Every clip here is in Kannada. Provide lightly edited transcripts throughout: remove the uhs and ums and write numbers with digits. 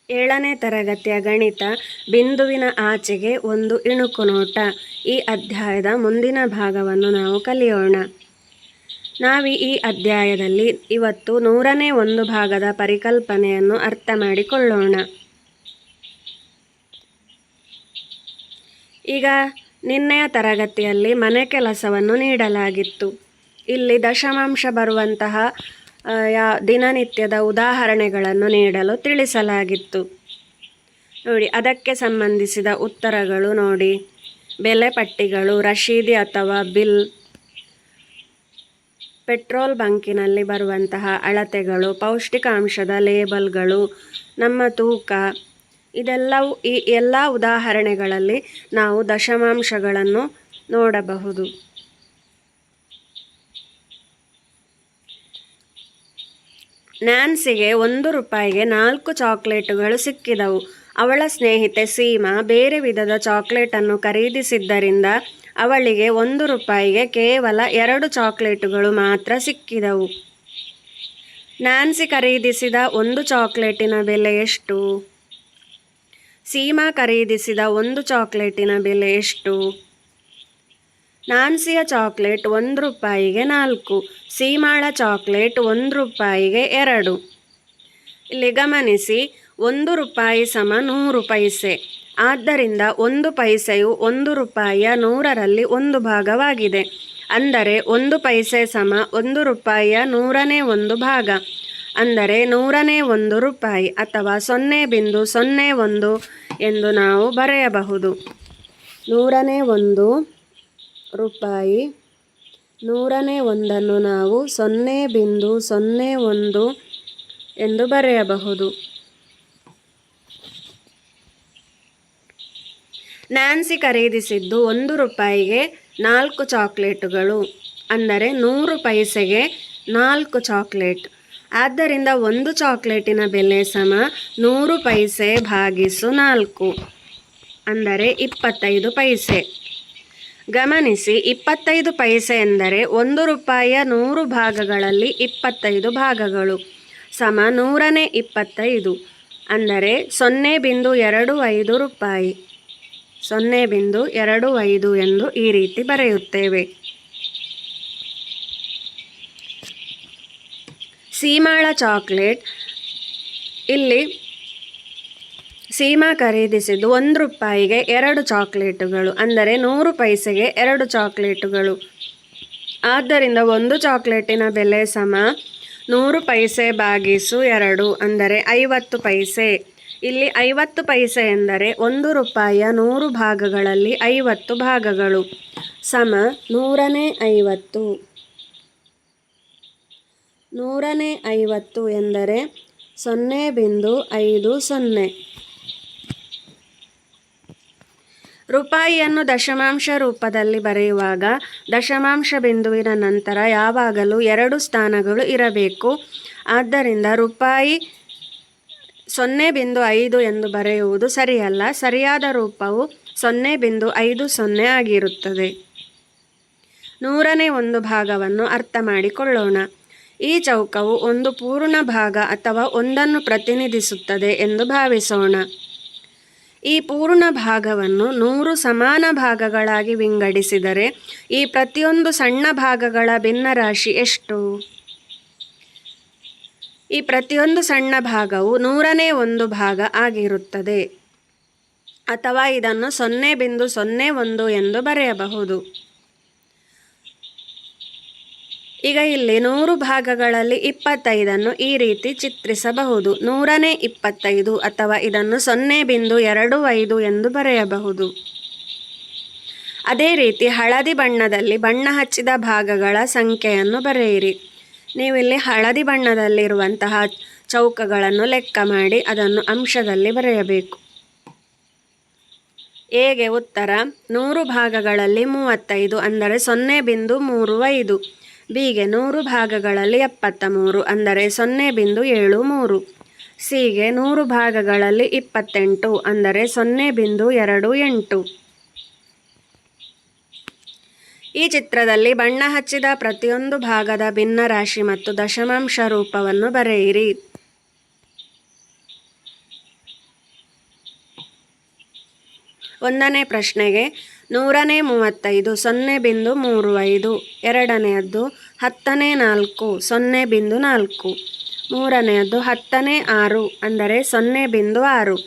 7ನೇ ತರಗತಿಯ ಗಣಿತ ಬಿಂದುವಿನ ಆಚೆಗೆ ಒಂದು ಇಣುಕು ನೋಟ. ಈ ಅಧ್ಯಾಯದ ಮುಂದಿನ ಭಾಗವನ್ನು ನಾವು ಕಲಿಯೋಣ. ಈ ಅಧ್ಯಾಯದಲ್ಲಿ ಇವತ್ತು 100ನೇ ಒಂದು ಭಾಗದ ಪರಿಕಲ್ಪನೆಯನ್ನು ಅರ್ಥ ಮಾಡಿಕೊಳ್ಳೋಣ. ಈಗ ನಿನ್ನೆಯ ತರಗತಿಯಲ್ಲಿ ಮನೆ ಕೆಲಸವನ್ನು ನೀಡಲಾಗಿತ್ತು. ಇಲ್ಲಿ ದಶಮಾಂಶ ಬರುವಂತಹ ದಿನನಿತ್ಯದ ಉದಾಹರಣೆಗಳನ್ನು ನೀಡಲು ತಿಳಿಸಲಾಗಿತ್ತು. ನೋಡಿ, ಅದಕ್ಕೆ ಸಂಬಂಧಿಸಿದ ಉತ್ತರಗಳು ನೋಡಿ. ಬೆಲೆ ಪಟ್ಟಿಗಳು, ರಶೀದಿ ಅಥವಾ ಬಿಲ್, ಪೆಟ್ರೋಲ್ ಬಂಕಿನಲ್ಲಿ ಬರುವಂತಹ ಅಳತೆಗಳು, ಪೌಷ್ಟಿಕಾಂಶದ ಲೇಬಲ್ಗಳು, ನಮ್ಮ ತೂಕ, ಇದೆಲ್ಲವೂ ಈ ಎಲ್ಲ ಉದಾಹರಣೆಗಳಲ್ಲಿ ನಾವು ದಶಮಾಂಶಗಳನ್ನು ನೋಡಬಹುದು. ನ್ಯಾನ್ಸಿಗೆ 1 ರೂಪಾಯಿಗೆ 4 ಚಾಕ್ಲೇಟುಗಳು ಸಿಕ್ಕಿದವು. ಅವಳ ಸ್ನೇಹಿತೆ ಸೀಮಾ ಬೇರೆ ವಿಧದ ಚಾಕ್ಲೇಟನ್ನು ಖರೀದಿಸಿದ್ದರಿಂದ ಅವಳಿಗೆ 1 ರೂಪಾಯಿಗೆ ಕೇವಲ 2 ಚಾಕ್ಲೇಟುಗಳು ಮಾತ್ರ ಸಿಕ್ಕಿದವು. ನ್ಯಾನ್ಸಿ ಖರೀದಿಸಿದ 1 ಚಾಕ್ಲೇಟಿನ ಬೆಲೆ ಎಷ್ಟು? ಸೀಮಾ ಖರೀದಿಸಿದ 1 ಚಾಕ್ಲೇಟಿನ ಬೆಲೆ ಎಷ್ಟು? ನ್ಯಾನ್ಸಿಯ ಚಾಕ್ಲೇಟ್ 1 ರೂಪಾಯಿಗೆ 4, ಸೀಮಾಳ ಚಾಕ್ಲೇಟ್ 1 ರೂಪಾಯಿಗೆ 2. ಇಲ್ಲಿ ಗಮನಿಸಿ, 1 ರೂಪಾಯಿ ಸಮ 100 ಪೈಸೆ. ಆದ್ದರಿಂದ 1 ಪೈಸೆಯು 1 ರೂಪಾಯಿಯ 100ರಲ್ಲಿ 1 ಭಾಗವಾಗಿದೆ. ಅಂದರೆ 1 ಪೈಸೆ ಸಮ 1 ರೂಪಾಯಿಯ 100ನೇ ಒಂದು ಭಾಗ, ಅಂದರೆ 100ನೇ 1 ರೂಪಾಯಿ ಅಥವಾ 0.01 ಎಂದು ನಾವು ಬರೆಯಬಹುದು. 100ನೇ 1 ರೂಪಾಯಿ, 100ನೇ ಒಂದನ್ನು ನಾವು 0.01 ಎಂದು ಬರೆಯಬಹುದು. ನ್ಯಾನ್ಸಿ ಖರೀದಿಸಿದ್ದು 1 ರೂಪಾಯಿಗೆ 4 ಚಾಕ್ಲೇಟುಗಳು, ಅಂದರೆ 100 ಪೈಸೆಗೆ 4 ಚಾಕ್ಲೇಟ್. ಆದ್ದರಿಂದ 1 ಚಾಕ್ಲೇಟಿನ ಬೆಲೆ ಸಮ 100 ಪೈಸೆ ಭಾಗಿಸು 4, ಅಂದರೆ 25 ಪೈಸೆ. ಗಮನಿಸಿ, 25 ಪೈಸೆ ಎಂದರೆ 1 ರೂಪಾಯಿಯ 100 ಭಾಗಗಳಲ್ಲಿ 25 ಭಾಗಗಳು ಸಮ 100ನೇ 25, ಅಂದರೆ 0.25 ರೂಪಾಯಿ. 0.25 ಎಂದು ಈ ರೀತಿ ಬರೆಯುತ್ತೇವೆ. ಸೀಮಾಳ ಚಾಕ್ಲೇಟ್, ಇಲ್ಲಿ ಸೀಮಾ ಖರೀದಿಸಿದ್ದು 1 ರೂಪಾಯಿಗೆ 2 ಚಾಕ್ಲೇಟುಗಳು, ಅಂದರೆ 100 ಪೈಸೆಗೆ 2 ಚಾಕ್ಲೇಟುಗಳು. ಆದ್ದರಿಂದ 1 ಚಾಕ್ಲೇಟಿನ ಬೆಲೆ ಸಮ 100 ಪೈಸೆ ಭಾಗಿಸು 2, ಅಂದರೆ 50 ಪೈಸೆ. ಇಲ್ಲಿ 50 ಪೈಸೆ ಎಂದರೆ 1 ರೂಪಾಯಿಯ 100 ಭಾಗಗಳಲ್ಲಿ 50 ಭಾಗಗಳು ಸಮ 100ನೇ 50. 100ನೇ 50 ಎಂದರೆ 0.50. ರೂಪಾಯಿಯನ್ನು ದಶಮಾಂಶ ರೂಪದಲ್ಲಿ ಬರೆಯುವಾಗ ದಶಮಾಂಶ ಬಿಂದುವಿನ ನಂತರ ಯಾವಾಗಲೂ 2 ಸ್ಥಾನಗಳು ಇರಬೇಕು. ಆದ್ದರಿಂದ ರೂಪಾಯಿ 0.5 ಎಂದು ಬರೆಯುವುದು ಸರಿಯಲ್ಲ. ಸರಿಯಾದ ರೂಪವು 0.50 ಆಗಿರುತ್ತದೆ. 100ನೇ ಒಂದು ಭಾಗವನ್ನು ಅರ್ಥ ಮಾಡಿಕೊಳ್ಳೋಣ. ಈ ಚೌಕವು ಒಂದು ಪೂರ್ಣ ಭಾಗ ಅಥವಾ ಒಂದನ್ನು ಪ್ರತಿನಿಧಿಸುತ್ತದೆ ಎಂದು ಭಾವಿಸೋಣ. ಈ ಪೂರ್ಣ ಭಾಗವನ್ನು 100 ಸಮಾನ ಭಾಗಗಳಾಗಿ ವಿಂಗಡಿಸಿದರೆ ಈ ಪ್ರತಿಯೊಂದು ಸಣ್ಣ ಭಾಗಗಳ ಭಿನ್ನರಾಶಿ ಎಷ್ಟು? ಈ ಪ್ರತಿಯೊಂದು ಸಣ್ಣ ಭಾಗವು 100ನೇ ಒಂದು ಭಾಗ ಆಗಿರುತ್ತದೆ, ಅಥವಾ ಇದನ್ನು 0.01 ಎಂದು ಬರೆಯಬಹುದು. ಈಗ ಇಲ್ಲಿ 100 ಭಾಗಗಳಲ್ಲಿ 25ಅನ್ನು ಈ ರೀತಿ ಚಿತ್ರಿಸಬಹುದು. 100ನೇ 25, ಅಥವಾ ಇದನ್ನು 0.25 ಎಂದು ಬರೆಯಬಹುದು. ಅದೇ ರೀತಿ ಹಳದಿ ಬಣ್ಣದಲ್ಲಿ ಬಣ್ಣ ಹಚ್ಚಿದ ಭಾಗಗಳ ಸಂಖ್ಯೆಯನ್ನು ಬರೆಯಿರಿ. ನೀವಿಲ್ಲಿ ಹಳದಿ ಬಣ್ಣದಲ್ಲಿರುವಂತಹ ಚೌಕಗಳನ್ನು ಲೆಕ್ಕ ಮಾಡಿ ಅದನ್ನು ಅಂಶದಲ್ಲಿ ಬರೆಯಬೇಕು. ಎಗೆ ಉತ್ತರ 100 ಭಾಗಗಳಲ್ಲಿ 35, ಅಂದರೆ 0.35. ಬಿಗೆ 100 ಭಾಗಗಳಲ್ಲಿ 73, ಅಂದರೆ 0.73. ಸಿಗೆ 100 ಭಾಗಗಳಲ್ಲಿ 28, ಅಂದರೆ 0.28. ಈ ಚಿತ್ರದಲ್ಲಿ ಬಣ್ಣ ಹಚ್ಚಿದ ಪ್ರತಿಯೊಂದು ಭಾಗದ ಭಿನ್ನರಾಶಿ ಮತ್ತು ದಶಮಾಂಶ ರೂಪವನ್ನು ಬರೆಯಿರಿ. ಒಂದನೇ ಪ್ರಶ್ನೆಗೆ 135 0.35. ಎರಡನೆಯದ್ದು 10/4 0.4. ಮೂರನೆಯದ್ದು 10/6 ಅಂದರೆ 0.6.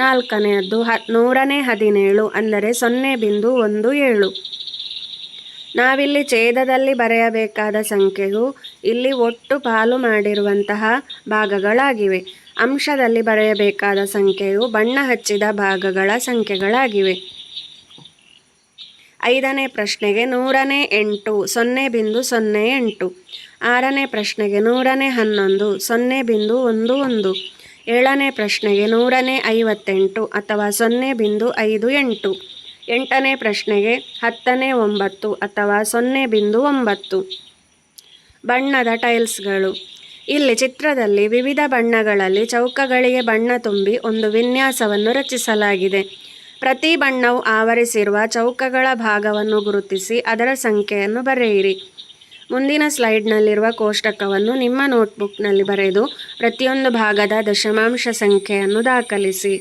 ನಾಲ್ಕನೆಯದ್ದು 100/17 ಅಂದರೆ 0.17. ನಾವಿಲ್ಲಿ ಛೇದದಲ್ಲಿ ಬರೆಯಬೇಕಾದ ಸಂಖ್ಯೆಯು ಇಲ್ಲಿ ಒಟ್ಟು ಪಾಲು ಮಾಡಿರುವಂತಹ ಭಾಗಗಳಾಗಿವೆ. ಅಂಶದಲ್ಲಿ ಬರೆಯಬೇಕಾದ ಸಂಖ್ಯೆಯು ಬಣ್ಣ ಹಚ್ಚಿದ ಭಾಗಗಳ ಸಂಖ್ಯೆಗಳಾಗಿವೆ. ಐದನೇ ಪ್ರಶ್ನೆಗೆ 108 0.08. ಆರನೇ ಪ್ರಶ್ನೆಗೆ 111 0.11. ಏಳನೇ ಪ್ರಶ್ನೆಗೆ 158 ಅಥವಾ 0.58. ಎಂಟನೇ ಪ್ರಶ್ನೆಗೆ 10/9 ಅಥವಾ 0.9. ಬಣ್ಣದ ಟೈಲ್ಸ್ಗಳು. ಇಲ್ಲಿ ಚಿತ್ರದಲ್ಲಿ ವಿವಿಧ ಬಣ್ಣಗಳಲ್ಲಿ ಚೌಕಗಳಿಗೆ ಬಣ್ಣ ತುಂಬಿ ಒಂದು ವಿನ್ಯಾಸವನ್ನು ರಚಿಸಲಾಗಿದೆ. ಪ್ರತಿ ಬಣ್ಣವು ಆವರಿಸಿರುವ ಚೌಕಗಳ ಭಾಗವನ್ನು ಗುರುತಿಸಿ ಅದರ ಸಂಖ್ಯೆಯನ್ನು ಬರೆಯಿರಿ. ಮುಂದಿನ ಸ್ಲೈಡ್ನಲ್ಲಿರುವ ಕೋಷ್ಟಕವನ್ನು ನಿಮ್ಮ ನೋಟ್ಬುಕ್ನಲ್ಲಿ ಬರೆದು ಪ್ರತಿಯೊಂದು ಭಾಗದ ದಶಮಾಂಶ ಸಂಖ್ಯೆಯನ್ನು ದಾಖಲಿಸಿ.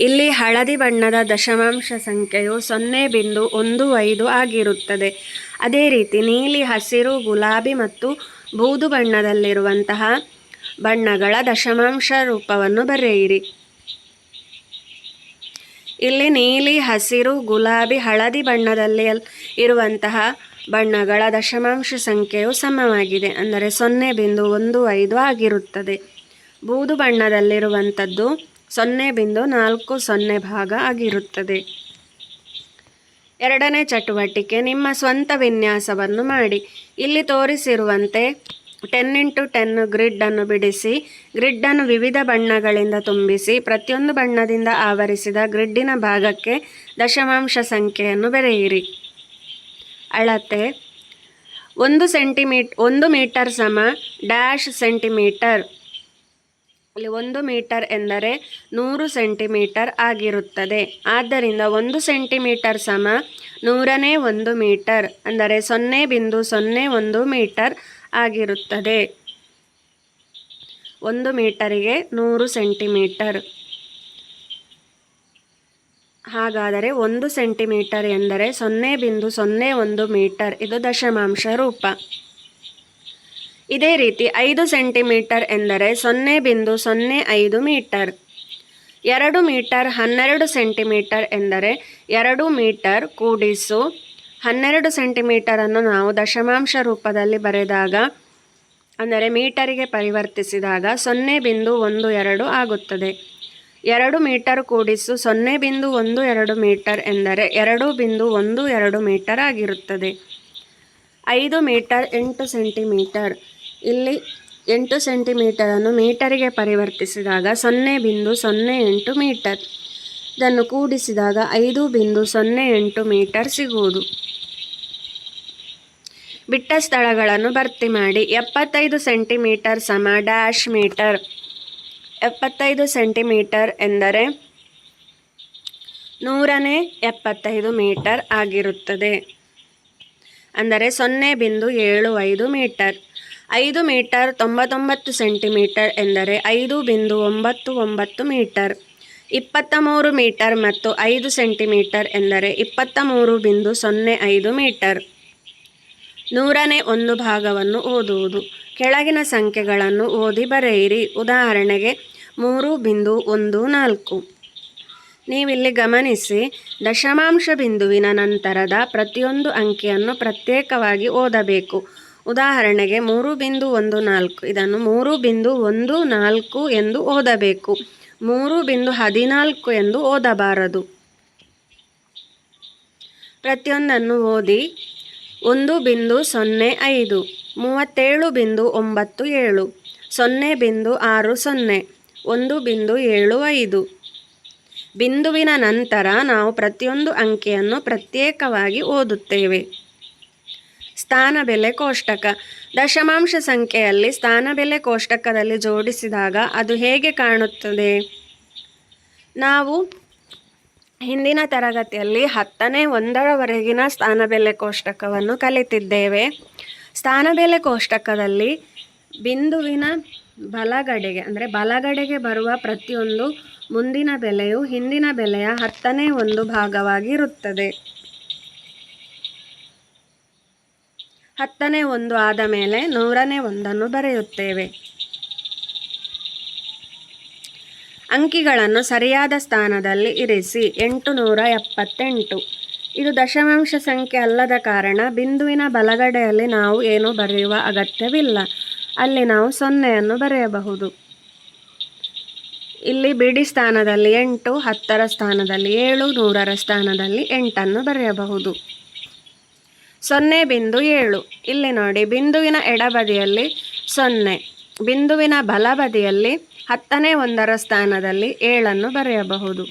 ಇಲ್ಲಿ ಹಳದಿ ಬಣ್ಣದ ದಶಮಾಂಶ ಸಂಖ್ಯೆಯು 0.15 ಆಗಿರುತ್ತದೆ. ಅದೇ ರೀತಿ ನೀಲಿ, ಹಸಿರು, ಗುಲಾಬಿ ಮತ್ತು ಬೂದು ಬಣ್ಣದಲ್ಲಿರುವಂತಹ ಬಣ್ಣಗಳ ದಶಮಾಂಶ ರೂಪವನ್ನು ಬರೆಯಿರಿ. ಇಲ್ಲಿ ನೀಲಿ, ಹಸಿರು, ಗುಲಾಬಿ, ಹಳದಿ ಬಣ್ಣದಲ್ಲಿ ಇರುವಂತಹ ಬಣ್ಣಗಳ ದಶಮಾಂಶ ಸಂಖ್ಯೆಯು ಸಮವಾಗಿದೆ, ಅಂದರೆ 0.15 ಆಗಿರುತ್ತದೆ. ಬೂದು ಬಣ್ಣದಲ್ಲಿರುವಂಥದ್ದು 0.40 ಭಾಗ ಆಗಿರುತ್ತದೆ. ಎರಡನೇ ಚಟುವಟಿಕೆ, ನಿಮ್ಮ ಸ್ವಂತ ವಿನ್ಯಾಸವನ್ನು ಮಾಡಿ. ಇಲ್ಲಿ ತೋರಿಸಿರುವಂತೆ 10x10 ಗ್ರಿಡ್ಡನ್ನು ಬಿಡಿಸಿ ಗ್ರಿಡ್ಡನ್ನು ವಿವಿಧ ಬಣ್ಣಗಳಿಂದ ತುಂಬಿಸಿ ಪ್ರತಿಯೊಂದು ಬಣ್ಣದಿಂದ ಆವರಿಸಿದ ಗ್ರಿಡ್ಡಿನ ಭಾಗಕ್ಕೆ ದಶಮಾಂಶ ಸಂಖ್ಯೆಯನ್ನು ಬರೆಯಿರಿ. ಅಳತೆ 1 ಮೀಟರ್ ಸಮ ಡ್ಯಾಶ್ ಸೆಂಟಿಮೀಟರ್. ಇಲ್ಲಿ 1 ಮೀಟರ್ ಎಂದರೆ 100 ಸೆಂಟಿಮೀಟರ್ ಆಗಿರುತ್ತದೆ. ಆದ್ದರಿಂದ 1 ಸೆಂಟಿಮೀಟರ್ ಸಮ 100ನೇ ಮೀಟರ್ ಅಂದರೆ 0.01 ಮೀಟರ್ ಆಗಿರುತ್ತದೆ. 1 ಮೀಟರಿಗೆ 100 ಸೆಂಟಿಮೀಟರ್. ಹಾಗಾದರೆ 1 ಸೆಂಟಿಮೀಟರ್ ಎಂದರೆ 0.01 ಮೀಟರ್. ಇದು ದಶಮಾಂಶ ರೂಪ. ಇದೇ ರೀತಿ 5 ಸೆಂಟಿಮೀಟರ್ ಎಂದರೆ 0.05 ಮೀಟರ್. 2 ಮೀಟರ್ 12 ಸೆಂಟಿಮೀಟರ್ ಎಂದರೆ 2 ಮೀಟರ್ ಕೂಡಿಸು 12 ಸೆಂಟಿಮೀಟರನ್ನು ನಾವು ದಶಮಾಂಶ ರೂಪದಲ್ಲಿ ಬರೆದಾಗ ಅಂದರೆ ಮೀಟರಿಗೆ ಪರಿವರ್ತಿಸಿದಾಗ 0.12 ಆಗುತ್ತದೆ. 2 ಮೀಟರ್ ಕೂಡಿಸು 0.12 ಮೀಟರ್ ಎಂದರೆ 2.12 ಮೀಟರ್ ಆಗಿರುತ್ತದೆ. 5 ಮೀಟರ್ 8 ಸೆಂಟಿಮೀಟರ್. ಇಲ್ಲಿ 8 ಸೆಂಟಿಮೀಟರನ್ನು ಮೀಟರಿಗೆ ಪರಿವರ್ತಿಸಿದಾಗ 0.08 ಮೀಟರ್. ಇದನ್ನು ಕೂಡಿಸಿದಾಗ 5.08 ಮೀಟರ್ ಸಿಗುವುದು. ಬಿಟ್ಟ ಸ್ಥಳಗಳನ್ನು ಭರ್ತಿ ಮಾಡಿ. 75 ಸೆಂಟಿಮೀಟರ್ ಸಮ ಡ್ಯಾಶ್ ಮೀಟರ್. 75 ಸೆಂಟಿಮೀಟರ್ ಎಂದರೆ 175 ಮೀಟರ್ ಆಗಿರುತ್ತದೆ, ಅಂದರೆ 0.75 ಮೀಟರ್. 5 ಮೀಟರ್ 99 ಸೆಂಟಿಮೀಟರ್ ಎಂದರೆ 5.99 ಮೀಟರ್. 23 ಮೀಟರ್ ಮತ್ತು 5 ಸೆಂಟಿಮೀಟರ್ ಎಂದರೆ 23.05 ಮೀಟರ್. 100ನೇ ಭಾಗವನ್ನು ಓದುವುದು. ಕೆಳಗಿನ ಸಂಖ್ಯೆಗಳನ್ನು ಓದಿ ಬರೆಯಿರಿ. ಉದಾಹರಣೆಗೆ 3.14. ನೀವಿಲ್ಲಿ ಗಮನಿಸಿ, ದಶಮಾಂಶ ಬಿಂದುವಿನ ನಂತರದ ಪ್ರತಿಯೊಂದು ಅಂಕಿಯನ್ನು ಪ್ರತ್ಯೇಕವಾಗಿ ಓದಬೇಕು. ಉದಾಹರಣೆಗೆ 3.14 ಇದನ್ನು 3.14 ಎಂದು ಓದಬೇಕು. 3.14 ಎಂದು ಓದಬಾರದು. ಪ್ರತಿಯೊಂದನ್ನು ಓದಿ. 1.05 37.97 0.60 1.75. ಬಿಂದುವಿನ ನಂತರ ನಾವು ಪ್ರತಿಯೊಂದು ಅಂಕಿಯನ್ನು ಪ್ರತ್ಯೇಕವಾಗಿ ಓದುತ್ತೇವೆ. ಸ್ಥಾನಬೆಲೆ ಕೋಷ್ಟಕ. ದಶಮಾಂಶ ಸಂಖ್ಯೆಯಲ್ಲಿ ಸ್ಥಾನಬೆಲೆ ಕೋಷ್ಟಕದಲ್ಲಿ ಜೋಡಿಸಿದಾಗ ಅದು ಹೇಗೆ ಕಾಣುತ್ತದೆ? ನಾವು ಹಿಂದಿನ ತರಗತಿಯಲ್ಲಿ 10ನೇ 1ರವರೆಗಿನ ಸ್ಥಾನಬೆಲೆ ಕೋಷ್ಟಕವನ್ನು ಕಲಿತಿದ್ದೇವೆ. ಸ್ಥಾನಬೆಲೆ ಕೋಷ್ಟಕದಲ್ಲಿ ಬಿಂದುವಿನ ಬಲಗಡೆಗೆ ಅಂದರೆ ಬಲಗಡೆಗೆ ಬರುವ ಪ್ರತಿಯೊಂದು ಮುಂದಿನ ಬೆಲೆಯು ಹಿಂದಿನ ಬೆಲೆಯ 10ನೇ 1 ಭಾಗವಾಗಿರುತ್ತದೆ. 10ನೇ 1 ಆದ ಮೇಲೆ 100ನೇ 1 ಬರೆಯುತ್ತೇವೆ. ಅಂಕಿಗಳನ್ನು ಸರಿಯಾದ ಸ್ಥಾನದಲ್ಲಿ ಇರಿಸಿ. 878. ಇದು ದಶಮಾಂಶ ಸಂಖ್ಯೆ ಅಲ್ಲದ ಕಾರಣ ಬಿಂದುವಿನ ಬಲಗಡೆಯಲ್ಲಿ ನಾವು ಏನು ಬರೆಯುವ ಅಗತ್ಯವಿಲ್ಲ. ಅಲ್ಲಿ ನಾವು 0ಯನ್ನು ಬರೆಯಬಹುದು. ಇಲ್ಲಿ ಬಿಡಿ ಸ್ಥಾನದಲ್ಲಿ 8, 10ರ ಸ್ಥಾನದಲ್ಲಿ 7, 100ರ ಸ್ಥಾನದಲ್ಲಿ 8ಅನ್ನು ಬರೆಯಬಹುದು. 0.7. ಇಲ್ಲಿ ನೋಡಿ, ಬಿಂದುವಿನ ಎಡಬದಿಯಲ್ಲಿ 0, ಬಿಂದುವಿನ ಬಲಬದಿಯಲ್ಲಿ 10ನೇ 1ರ ಸ್ಥಾನದಲ್ಲಿ 7ಅನ್ನು ಬರೆಯಬಹುದು.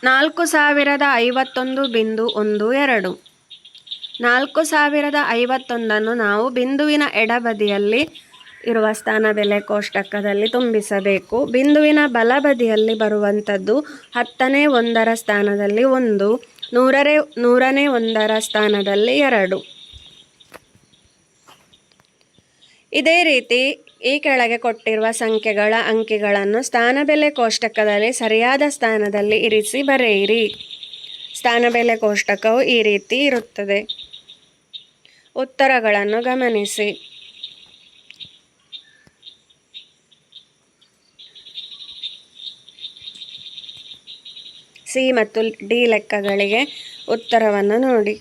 4051.12. 4051 ನಾವು ಬಿಂದುವಿನ ಎಡಬದಿಯಲ್ಲಿ ಇರುವ ಸ್ಥಾನ ಬೆಲೆ ಕೋಷ್ಟಕದಲ್ಲಿ ತುಂಬಿಸಬೇಕು. ಬಿಂದುವಿನ ಬಲಬದಿಯಲ್ಲಿ ಬರುವಂಥದ್ದು 10ನೇ 1ರ ಸ್ಥಾನದಲ್ಲಿ 1, 100ನೇ 1ರ ಸ್ಥಾನದಲ್ಲಿ 2. ಇದೇ ರೀತಿ ಈ ಕೆಳಗೆ ಕೊಟ್ಟಿರುವ ಸಂಖ್ಯೆಗಳ ಅಂಕಿಗಳನ್ನು ಸ್ಥಾನಬೆಲೆ ಕೋಷ್ಟಕದಲ್ಲಿ ಸರಿಯಾದ ಸ್ಥಾನದಲ್ಲಿ ಇರಿಸಿ ಬರೆಯಿರಿ. ಸ್ಥಾನಬೆಲೆ ಕೋಷ್ಟಕವು ಈ ರೀತಿ ಇರುತ್ತದೆ. ಉತ್ತರಗಳನ್ನು ಗಮನಿಸಿ. ಸಿ ಮತ್ತು ಡಿ ಲೆಕ್ಕಗಳಿಗೆ ಉತ್ತರವನ್ನು ನೋಡಿ.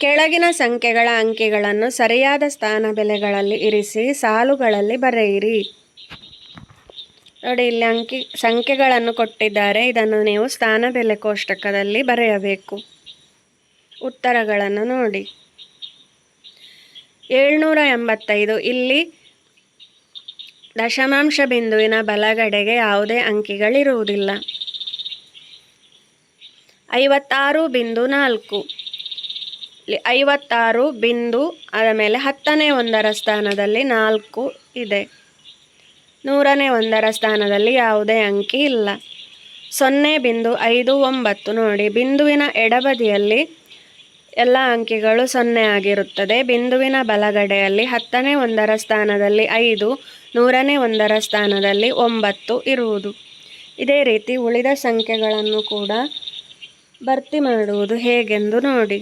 ಕೆಳಗಿನ ಸಂಖ್ಯೆಗಳ ಅಂಕಿಗಳನ್ನು ಸರಿಯಾದ ಸ್ಥಾನ ಬೆಲೆಗಳಲ್ಲಿ ಇರಿಸಿ ಸಾಲುಗಳಲ್ಲಿ ಬರೆಯಿರಿ. ನೋಡಿ, ಇಲ್ಲಿ ಸಂಖ್ಯೆಗಳನ್ನು ಕೊಟ್ಟಿದ್ದಾರೆ. ಇದನ್ನು ನೀವು ಸ್ಥಾನ ಬೆಲೆ ಕೋಷ್ಟಕದಲ್ಲಿ ಬರೆಯಬೇಕು. ಉತ್ತರಗಳನ್ನು ನೋಡಿ. 785. ಇಲ್ಲಿ ದಶಮಾಂಶ ಬಿಂದುವಿನ ಬಲಗಡೆಗೆ ಯಾವುದೇ ಅಂಕಿಗಳಿರುವುದಿಲ್ಲ. 56.4. 56 ಬಿಂದು ಆದ ಮೇಲೆ 10ನೇ 1ರ ಸ್ಥಾನದಲ್ಲಿ 4 ಇದೆ. 100ನೇ 1ರ ಸ್ಥಾನದಲ್ಲಿ ಯಾವುದೇ ಅಂಕಿ ಇಲ್ಲ. 0.59. ನೋಡಿ, ಬಿಂದುವಿನ ಎಡಬದಿಯಲ್ಲಿ ಎಲ್ಲ ಅಂಕಿಗಳು 0 ಆಗಿರುತ್ತದೆ. ಬಿಂದುವಿನ ಬಲಗಡೆಯಲ್ಲಿ 10ನೇ 1ರ ಸ್ಥಾನದಲ್ಲಿ 5, 100ನೇ 1ರ ಸ್ಥಾನದಲ್ಲಿ 9 ಇರುವುದು. ಇದೇ ರೀತಿ ಉಳಿದ ಸಂಖ್ಯೆಗಳನ್ನು ಕೂಡ ಭರ್ತಿ ಮಾಡುವುದು ಹೇಗೆಂದು ನೋಡಿ.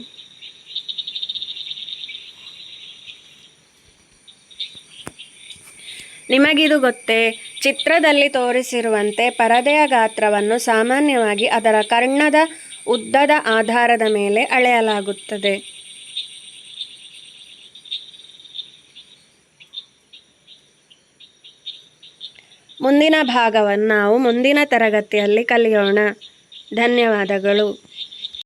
ನಿಮಗಿದು ಗೊತ್ತೇ? ಚಿತ್ರದಲ್ಲಿ ತೋರಿಸಿರುವಂತೆ ಪರದೆಯ ಗಾತ್ರವನ್ನು ಸಾಮಾನ್ಯವಾಗಿ ಅದರ ಕರ್ಣದ ಉದ್ದದ ಆಧಾರದ ಮೇಲೆ ಅಳೆಯಲಾಗುತ್ತದೆ. ಮುಂದಿನ ಭಾಗವನ್ನು ನಾವು ಮುಂದಿನ ತರಗತಿಯಲ್ಲಿ ಕಲಿಯೋಣ. ಧನ್ಯವಾದಗಳು.